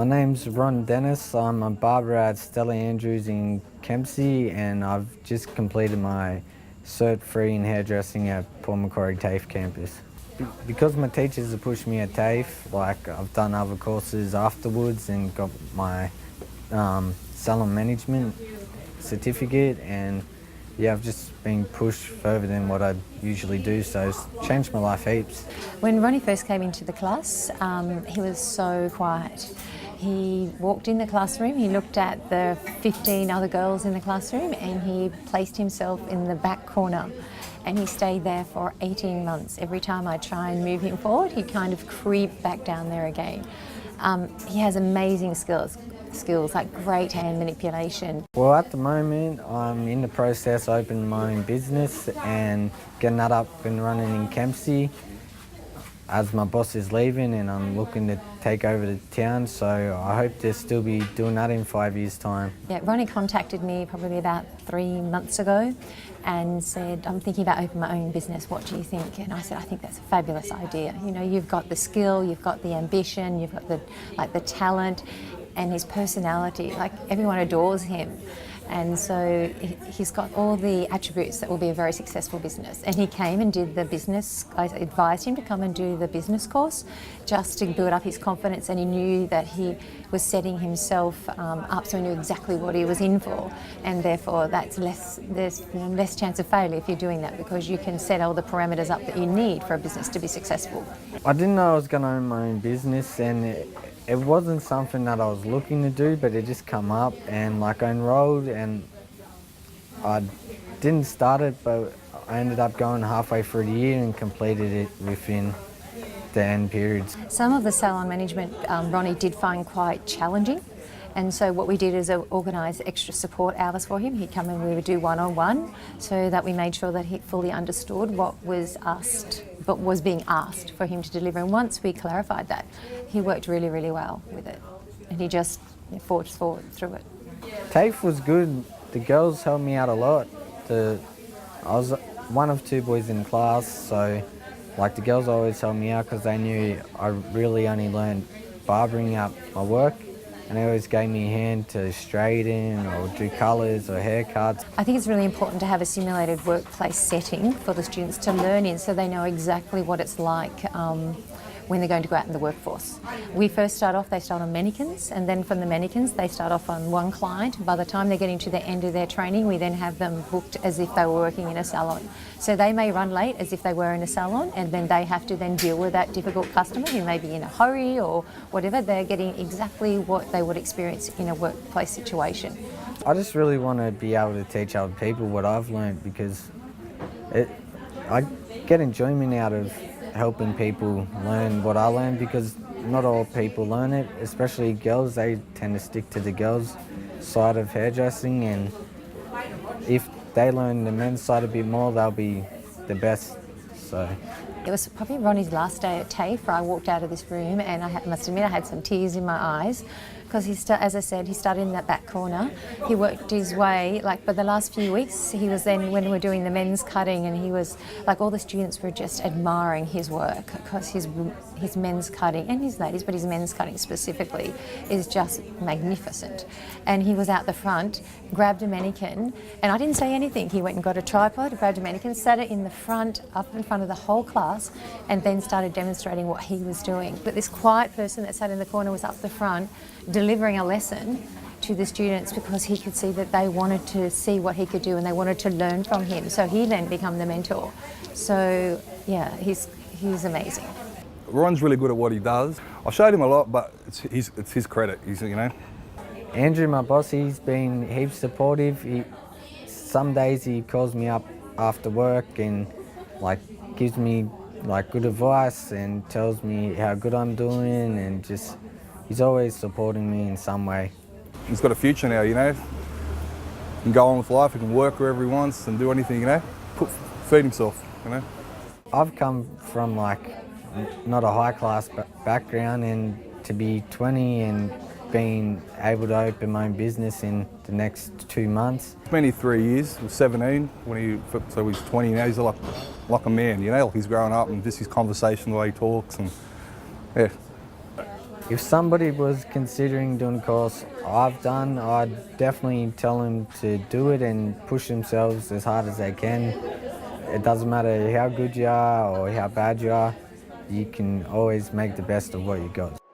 My name's Ron Dennis. I'm a barber at Stella Andrews in Kempsey, and I've just completed my Cert 3 in hairdressing at Port Macquarie TAFE campus. Because my teachers have pushed me at TAFE, like I've done other courses afterwards and got my salon management certificate, and yeah, I've just been pushed further than what I usually do, so it's changed my life heaps. When Ronnie first came into the class, he was so quiet. He walked in the classroom, he looked at the 15 other girls in the classroom, and he placed himself in the back corner. And he stayed there for 18 months. Every time I try and move him forward, he kind of creep back down there again. He has amazing skills like great hand manipulation. Well, at the moment, I'm in the process of opening my own business and getting that up and running in Kempsey, as my boss is leaving and I'm looking to take over the town, so I hope to still be doing that in 5 years' time. Yeah, Ronnie contacted me probably about 3 months ago and said, I'm thinking about opening my own business, what do you think? And I said, I think that's a fabulous idea. You know, you've got the skill, you've got the ambition, you've got the talent, and his personality, like everyone adores him. And so he's got all the attributes that will be a very successful business. And he came and did the business, I advised him to come and do the business course just to build up his confidence, and he knew that he was setting himself up, so he knew exactly what he was in for, and therefore there's less chance of failure if you're doing that, because you can set all the parameters up that you need for a business to be successful. I didn't know I was going to own my own business, and it wasn't something that I was looking to do, but it just come up, and like I enrolled and I didn't start it, but I ended up going halfway through the year and completed it within the end periods. Some of the salon management Ronnie did find quite challenging, and so what we did is organise extra support hours for him. He'd come and we would do one-on-one, so that we made sure that he fully understood what was asked, but was being asked for him to deliver. And once we clarified that, he worked really, really well with it, and he just forged forward through it. TAFE was good. The girls helped me out a lot. I was one of 2 boys in class, so like the girls always helped me out because they knew I really only learned barbering at my work, and they always gave me a hand to straighten or do colours or haircuts. I think it's really important to have a simulated workplace setting for the students to learn in, so they know exactly what it's like when they're going to go out in the workforce. We first start off, they start on mannequins, and then from the mannequins they start off on one client. By the time they're getting to the end of their training, we then have them booked as if they were working in a salon. So they may run late as if they were in a salon, and then they have to then deal with that difficult customer who may be in a hurry or whatever. They're getting exactly what they would experience in a workplace situation. I just really want to be able to teach other people what I've learned, because I get enjoyment out of helping people learn what I learned, because not all people learn it, especially girls. They tend to stick to the girls' side of hairdressing, and if they learn the men's side a bit more, they'll be the best. So it was probably Ronnie's last day at TAFE where I walked out of this room, and I must admit I had some tears in my eyes, because as I said, he started in that back corner. He worked his way, like for the last few weeks, he was then, when we were doing the men's cutting, and he was, like all the students were just admiring his work, because his men's cutting, and his ladies, but his men's cutting specifically, is just magnificent. And he was out the front, grabbed a mannequin, and I didn't say anything. He went and got a tripod, grabbed a mannequin, sat it in the front, up in front of the whole class, and then started demonstrating what he was doing. But this quiet person that sat in the corner was up the front, delivering a lesson to the students, because he could see that they wanted to see what he could do and they wanted to learn from him. So he then became the mentor. So yeah, he's amazing. Ron's really good at what he does. I showed him a lot, but it's his credit. Andrew, my boss, he's been heaps supportive. Some days he calls me up after work and like gives me like good advice and tells me how good I'm doing, and just he's always supporting me in some way. He's got a future now, He can go on with life, he can work wherever he wants and do anything, feed himself, I've come from like not a high class background, and to be 20 and being able to open my own business in the next 2 months. It's been here 3 years. He was 17 so he's 20 now. He's like a man, like he's growing up, and just his conversation, the way he talks, and yeah. If somebody was considering doing a course I've done, I'd definitely tell them to do it and push themselves as hard as they can. It doesn't matter how good you are or how bad you are, you can always make the best of what you got.